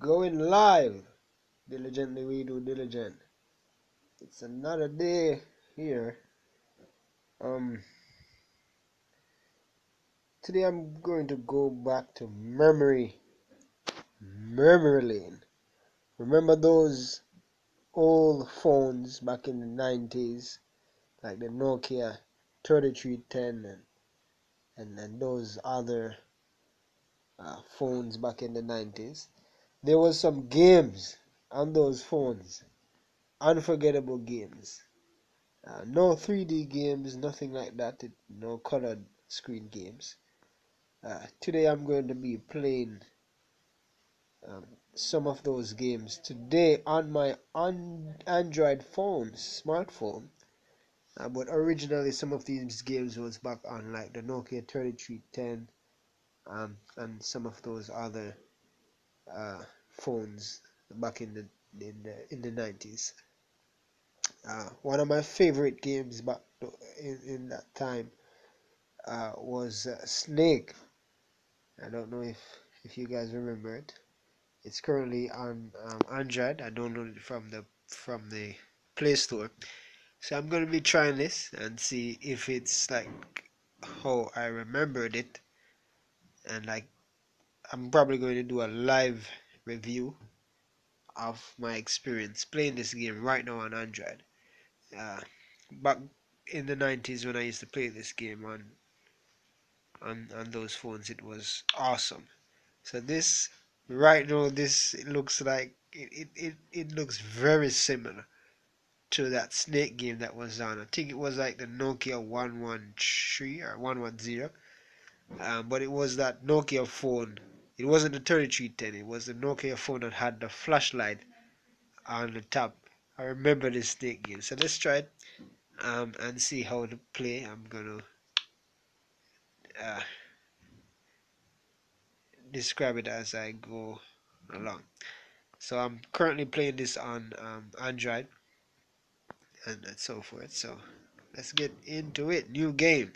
Going live. Diligently we do diligent. It's another day here. Um Today I'm going to go back to memory lane. Remember those old phones back in the 90s, like the Nokia 3310 and those other phones back in the 90s. There was some games on those phones, unforgettable games. No 3D games, nothing like that. No colored screen games. Today I'm going to be playing um, some of those games today on my Android phone, smartphone. But originally, some of these games was back on like the Nokia 3310 and some of those other phones back in the 90s. One of my favorite games back in that time was Snake. I don't know if you guys remember it. It's currently on Android. I downloaded it from the Play Store. So I'm gonna be trying this and see if it's like how I remembered it, and like I'm probably going to do a live review of my experience playing this game right now on Android. Uh, Back in the 90s when I used to play this game on those phones, it was awesome. So this right now, this it looks like it looks very similar to that Snake game that was on. I think it was like the Nokia 113 or 110. But it was that Nokia phone. It wasn't the 3310. It was the Nokia phone that had the flashlight on the top. I remember this Snake game. So let's try it and see how to play. I'm gonna uh, describe it as I go along. So I'm currently playing this on Android and so forth. So let's get into it. New game.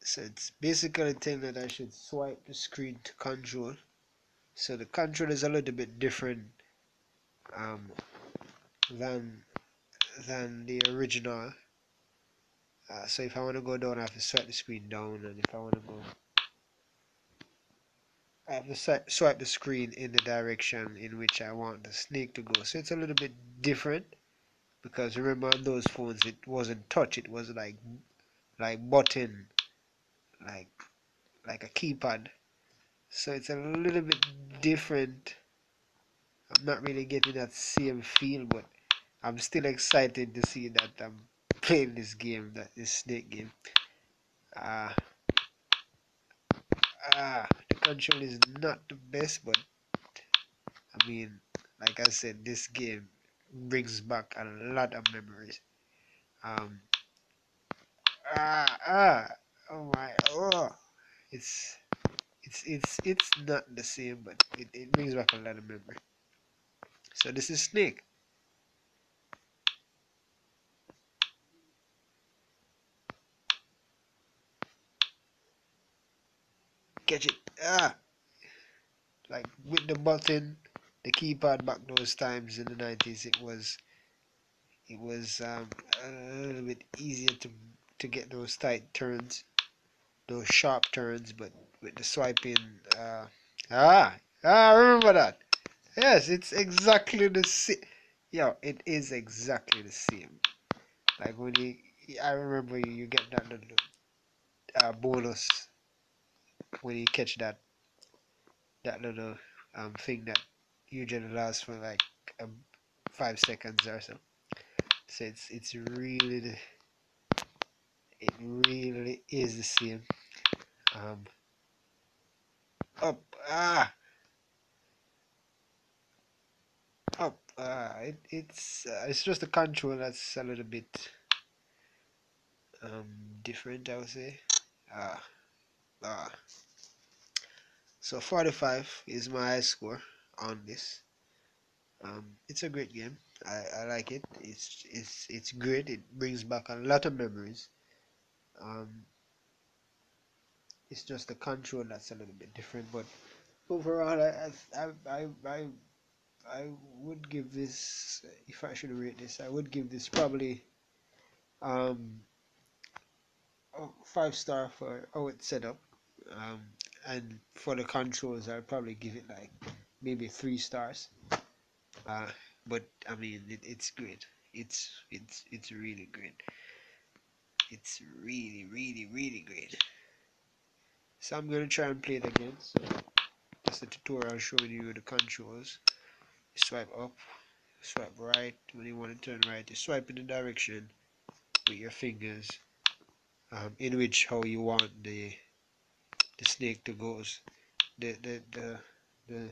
So it's basically telling that I should swipe the screen to control. So the control is a little bit different um, than the original. So if I want to go down, I have to swipe the screen down, and if I want to go, I have to swipe the screen in the direction in which I want the snake to go. So it's a little bit different because remember on those phones it wasn't touch, it was like button, like a keypad. So it's a little bit different. I'm not really getting that same feel, but I'm still excited to see that I'm playing this game, this snake game. Uh, the control is not the best, but I mean, like I said, this game brings back a lot of memories. Um, ah, ah, oh my, oh, it's it's not the same, but it brings back a lot of memory. So this is Snake. Catch it. Like with the button, the keypad back those times in the 90s, it was a little bit easier to get those tight turns, those sharp turns, but with the swiping, I remember that. Yes, it's exactly the same. Yeah, it is exactly the same. Like when I remember you get that little bonus when you catch that little thing that usually lasts for like 5 seconds or so. So it really is the same. Um, up, up. It's just the control that's a little bit different, I would say. Ah, ah. So 45 is my high score on this. It's a great game. I like it. It's great. It brings back a lot of memories. Um, it's just the control that's a little bit different, but overall, I would give this, if I should rate this, I would give this probably um 5 star for how it's set up. Um, and for the controls, I'd probably give it like maybe 3 stars. Uh, but I mean, it's great. It's really great. It's really great. So I'm gonna try and play it again. So that's the tutorial showing you the controls. You swipe up, swipe right. When you want to turn right, you swipe in the direction with your fingers, in which how you want the snake to go. The the the the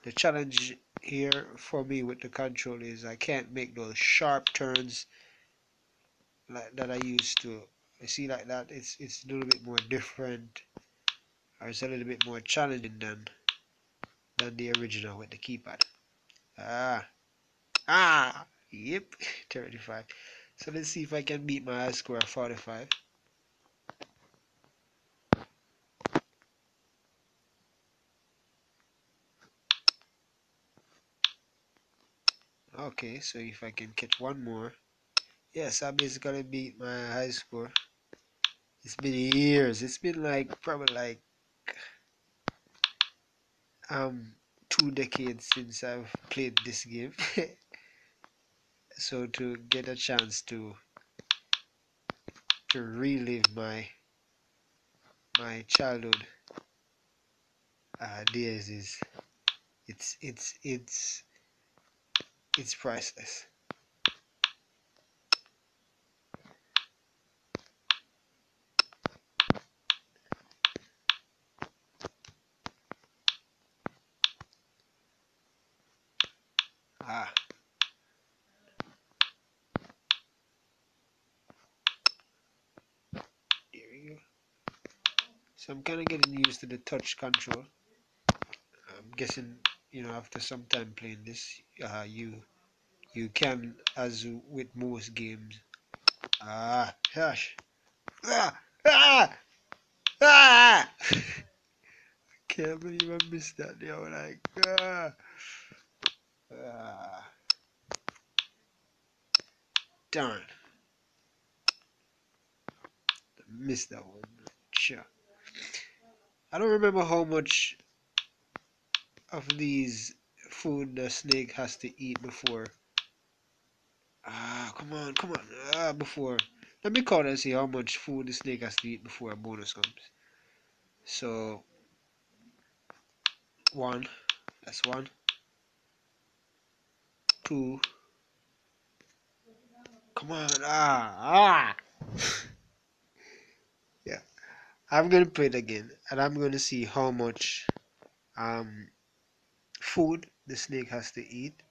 the challenge here for me with the control is I can't make those sharp turns like that I used to. I see like that it's a little bit more different, or it's a little bit more challenging than the original with the keypad. Ah, yep, 35. So let's see if I can beat my high score of 45. Okay, so if I can catch one more, yes, I basically beat my high score. It's been years. It's been like probably like um 2 decades since I've played this game. So to get a chance to relive my childhood days is it's it's it's it's priceless. Ah, there we go. So I'm kind of getting used to the touch control. I'm guessing, after some time playing this, you can, as with most games. Gosh. Ah, ah, ah! Can't believe I missed that. Yo, like, ah, darn, missed that one. Sure. I don't remember how much of these food the snake has to eat before. Come on, come on. Before. Let me count and see how much food the snake has to eat before a bonus comes. So, one. That's one. Two. Come on. Yeah. I'm gonna play it again, and I'm gonna see how much um food the snake has to eat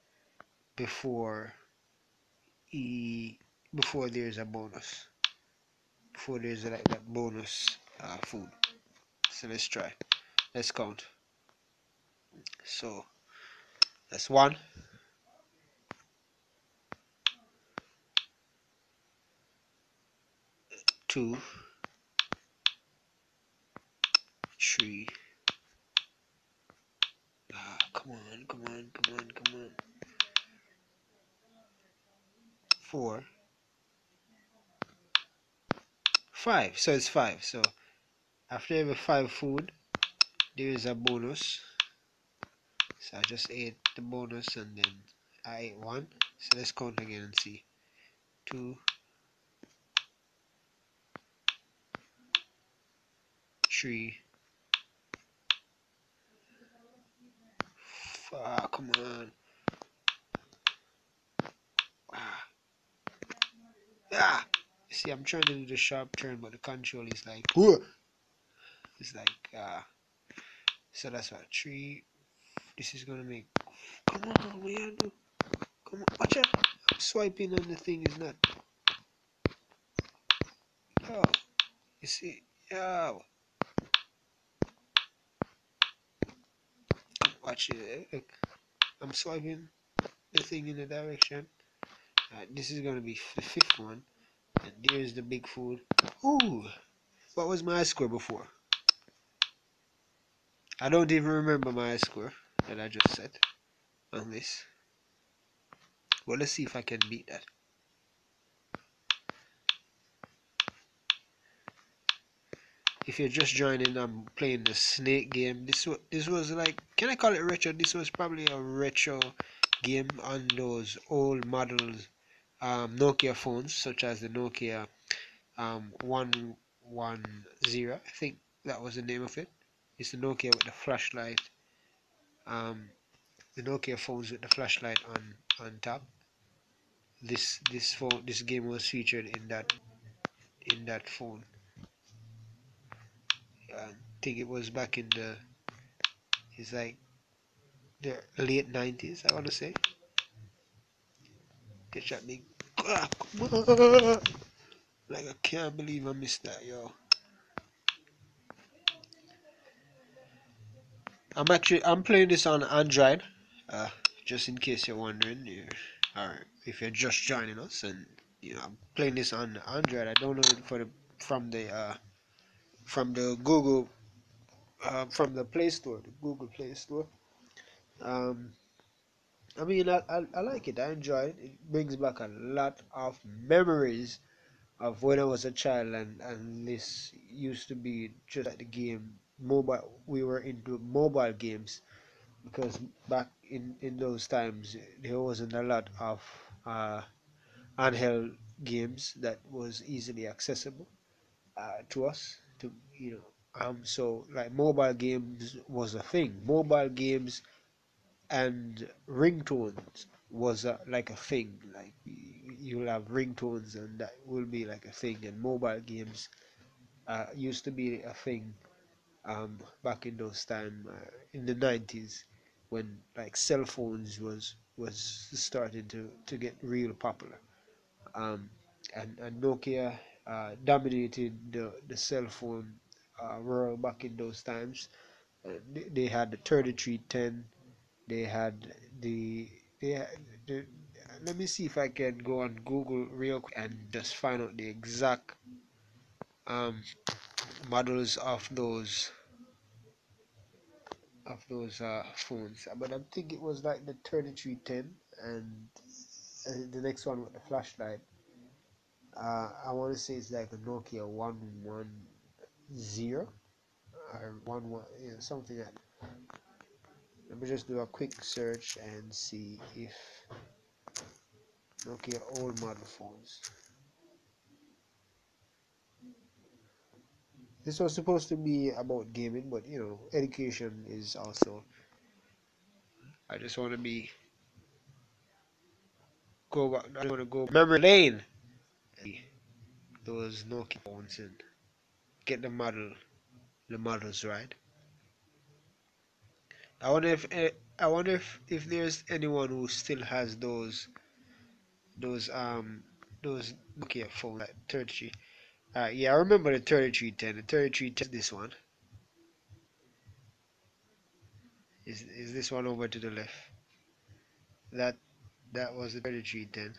before he before there's a bonus. Before there's like that bonus food. So let's try. Let's count. So that's one, two, three. Come on, come on, come on, come on. Four, five. So it's five. So after every five food, there is a bonus. So I just ate the bonus and then I ate one. So let's count again and see. Two, three. Come on. Ah, ah. See, I'm trying to do the sharp turn, but the control is like, whoa. It's like, so that's what, three. This is gonna make, come on, what you do? Come on, watch out. I'm swiping and the thing is not, oh, you see, oh, watch it. Look, I'm swiping the thing in the direction. This is gonna be the fifth one. And there's the big food. Ooh, what was my score before? I don't even remember my score that I just set on this. Well, let's see if I can beat that. If you're just joining, I'm playing the Snake game. This was like, can I call it retro? This was probably a retro game on those old models Nokia phones, such as the Nokia 110. I think that was the name of it. It's the Nokia with the flashlight. Um, the Nokia phones with the flashlight on top. This game was featured in that phone. I think it was back in the it's like the late 90s. I want to say. Get shot me. Ah, come on. Like I can't believe I missed that, yo. I'm playing this on Android. Uh, just in case you're wondering, or if you're just joining us, and I'm playing this on Android. I downloaded it from the Google from the Play Store, the Google Play Store. Um, I mean, I like it. I enjoy it. It brings back a lot of memories of when I was a child, and this used to be just like the game mobile. We were into mobile games because back in those times there wasn't a lot of handheld games that was easily accessible to us. So like mobile games was a thing. Mobile games and ringtones was like a thing. Like you'll have ringtones, and that will be like a thing. And mobile games used to be a thing back in those time in the 90s when like cell phones was starting to get real popular. Um, and Nokia dominated the cell phone world back in those times. They had the 3310. They had the they had the, let me see if I can go on Google real quick and just find out the exact um, models of those phones. But I think it was like the 3310, and the next one with the flashlight. I want to say it's like a Nokia 110 or 11, yeah, something like that. Let me just do a quick search and see if Nokia old model phones. This was supposed to be about gaming, but education is also. I just want to go back. I want to go memory lane. Those Nokia phones and get the models right. I wonder if there's anyone who still has those um those Nokia phones like 33. Yeah, I remember the 3310. The 3310 is this one. Is this one over to the left? That that was the 3310.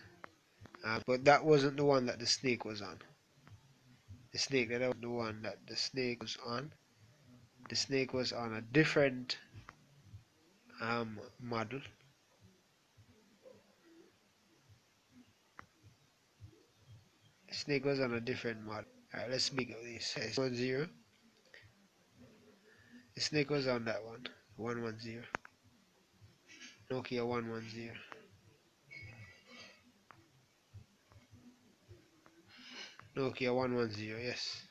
But that wasn't the one that the Snake was on. That was the one that the Snake was on. The Snake was on a different model. The Snake was on a different model. Alright, let's speak of this. 110. The Snake was on that one. 110. Nokia 110. Nokia 110, yes.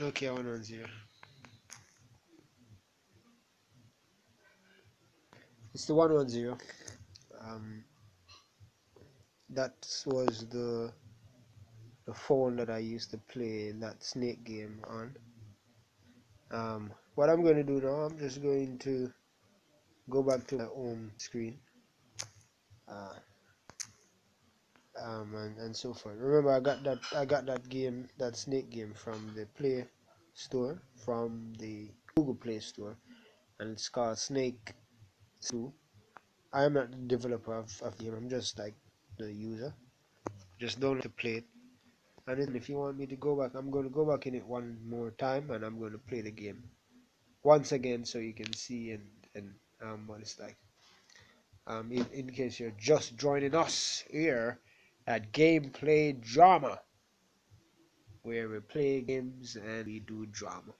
Nokia 110. It's the 110. Um, that was the phone that I used to play that Snake game on. What I'm going to do now, I'm just going to go back to my home screen uh, and so forth. Remember, I got that game, that Snake game from the Play Store, from the Google Play Store, and it's called Snake 2. I am not the developer of the game. I'm just like the user. Just download to play it. And then if you want me to go back, I'm going to go back in it one more time, and I'm going to play the game once again so you can see and what it's like. In case you're just joining us here at Gameplay Drama, where we play games and we do drama.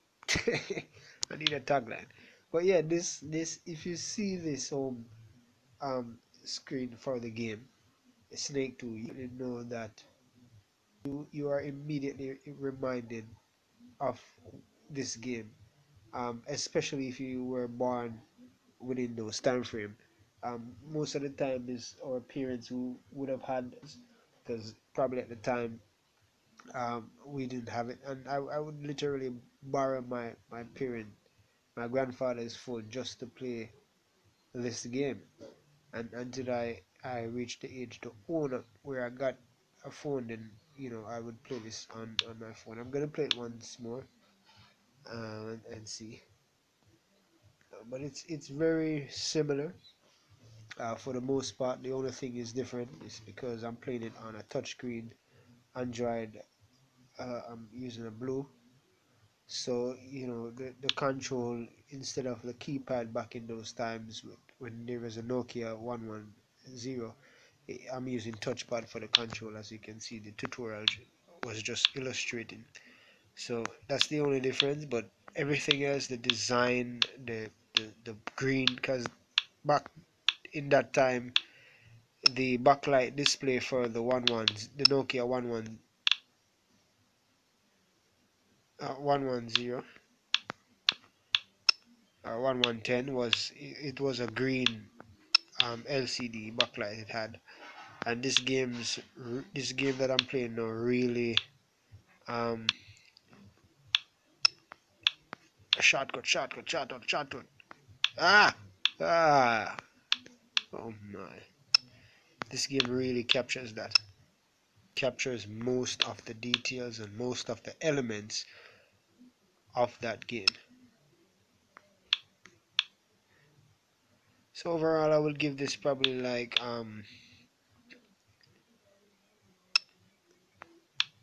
I need a tagline. But yeah, this if you see this home screen for the game, Snake 2, you know that you are immediately reminded of this game. Especially if you were born within those time frame. Most of the time is our parents who would have had, because probably at the time we didn't have it, and I would literally borrow my grandfather's phone just to play this game, and until I reached the age to own it, where I got a phone, then I would play this on my phone. I'm gonna play it once more and see. But it's very similar for the most part. The only thing is different is because I'm playing it on a touchscreen Android. I'm using a blue, so the control, instead of the keypad back in those times when there was a Nokia 110, I'm using touchpad for the control. As you can see, the tutorial was just illustrating. So that's the only difference, but everything else, the design, the green, because back in that time the backlight display for the Nokia 110 or 1110 was a green LCD backlight it had. And this game that I'm playing now really um shotgun. Ah, ah, oh my! This game really captures that. Captures most of the details and most of the elements of that game. So overall, I will give this probably like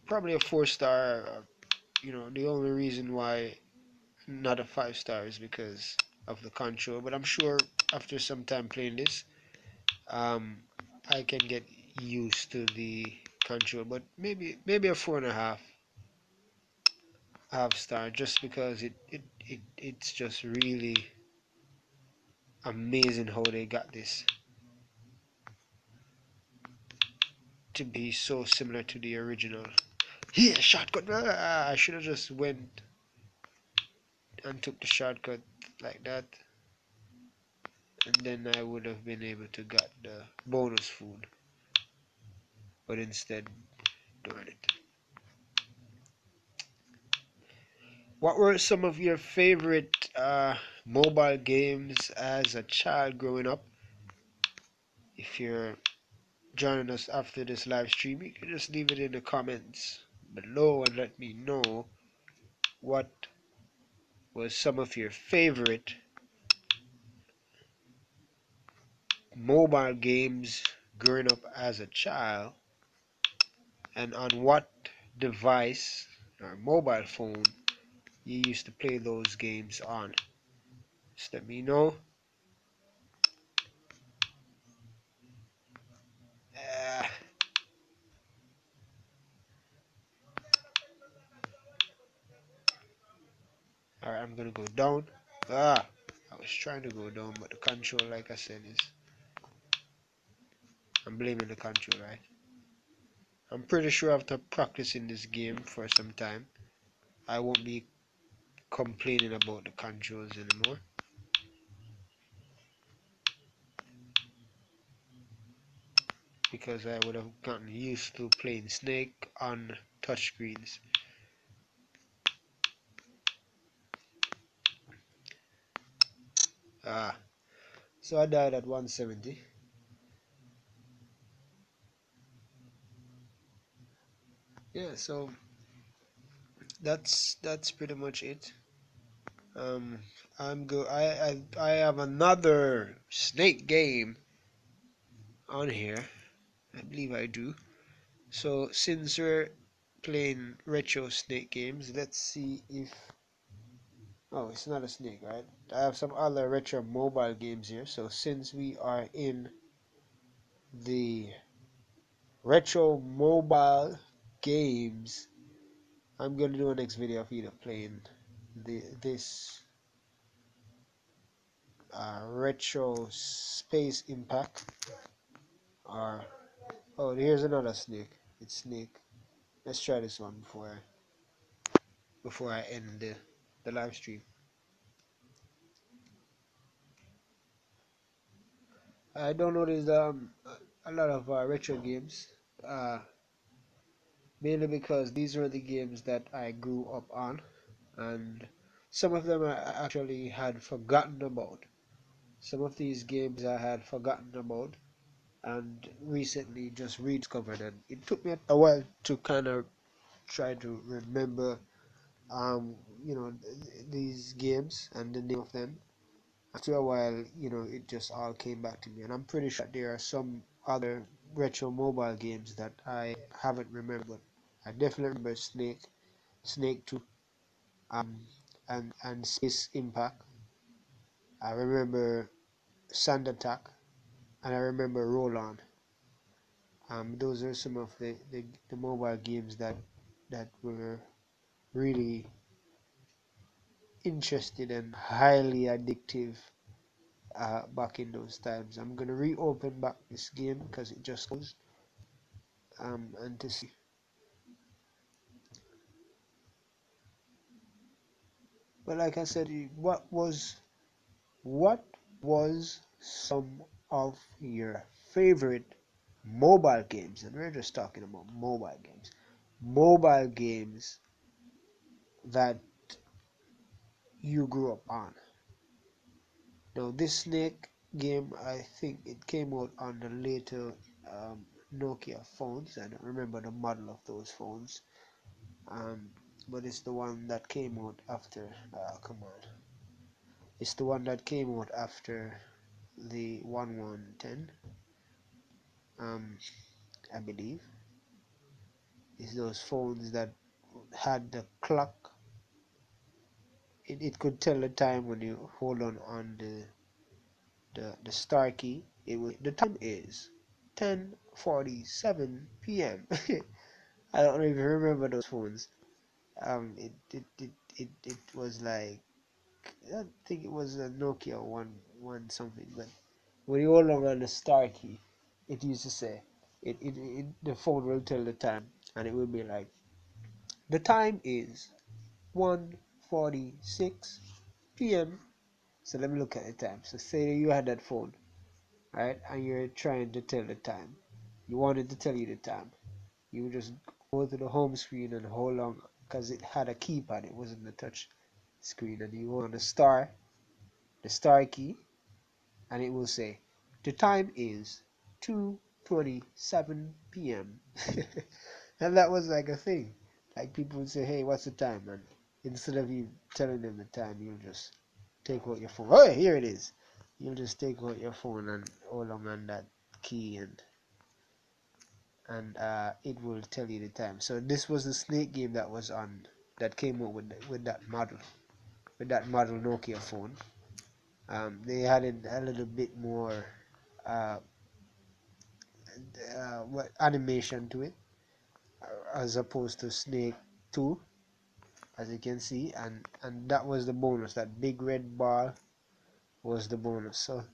probably a 4 star. The only reason why not a 5 star is because of the control. But I'm sure after some time playing this, um, I can get used to the control. But maybe a 4.5 star, just because it's just really amazing how they got this to be so similar to the original. Yeah, shotgun. I should have just went and took the shortcut like that, and then I would have been able to get the bonus food. But instead, darn it. What were some of your favorite mobile games as a child growing up? If you're joining us after this live stream, you can just leave it in the comments below and let me know what was some of your favorite mobile games growing up as a child, and on what device or mobile phone you used to play those games on. Just let me know. Uh, Alright, I'm gonna go down. I was trying to go down, but the control, like I said, is I'm blaming the control, right? I'm pretty sure after practicing this game for some time, I won't be complaining about the controls anymore. Because I would have gotten used to playing Snake on touchscreens. Ah, so I died at 170. Yeah, so that's pretty much it. Um, I'm go. I have another Snake game on here. I believe I do. So since we're playing retro Snake games. Let's see if... Oh, it's not a Snake, right? I have some other retro mobile games here. So since we are in the retro mobile games, I'm gonna do a next video of either playing this retro Space Impact, or oh, here's another Snake. It's Snake. Let's try this one before I end the live stream. I downloaded a lot of retro games, uh, mainly because these were the games that I grew up on, and some of them I actually had forgotten about. Some of these games I had forgotten about and recently just rediscovered, and it took me a while to kind of try to remember, um, these games and the name of them. After a while, it just all came back to me, and I'm pretty sure there are some other retro mobile games that I haven't remembered. I definitely remember Snake 2, um, and Space Impact. I remember Sand Attack, and I remember Roll On. Those are some of the mobile games that were really interesting and highly addictive back in those times. I'm gonna reopen back this game because it just closed, and to see. But like I said, what was some of your favorite mobile games? And we're just talking about mobile games that you grew up on. Now, this Snake game, I think it came out on the later Nokia phones. I don't remember the model of those phones, um, but it's the one that came out after. Come on, it's the one that came out after the 1110. Um, I believe it's those phones that had the clock. It could tell the time when you hold on the star key. The time is 10:47 p.m. I don't even remember those phones. It was like, I think it was a Nokia one something, but when you hold on the star key, it used to say the phone will tell the time, and it will be like, the time is 1:46 p.m. So let me look at the time. So say you had that phone, right, and you're trying to tell the time. You wanted to tell you the time. You would just go to the home screen and hold on, because it had a keypad. It wasn't a touch screen, and you hold on the star key, and it will say the time is 2:27 p.m. And that was like a thing. Like, people would say, "Hey, what's the time?" And instead of you telling them the time, you'll just take out your phone. Oh, here it is. You'll just take out your phone and hold on that key, and it will tell you the time. So this was the Snake game that came out with that model Nokia phone. They added a little bit more uh, animation to it, as opposed to Snake 2, as you can see, and that was the bonus. That big red bar was the bonus. So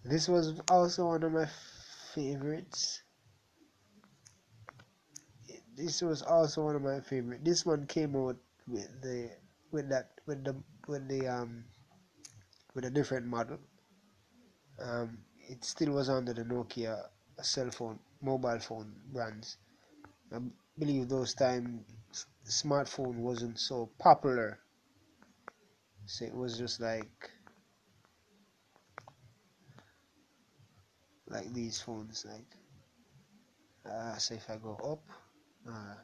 this was also one of my favorites. This one came out with the with that with the with a different model. It still was under the Nokia mobile phone brands. I believe those times smartphone wasn't so popular, so it was just like these phones. So if I go up, uh,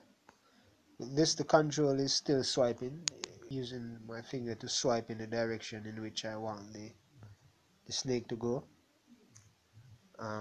the control is still swiping, using my finger to swipe in the direction in which I want the snake to go.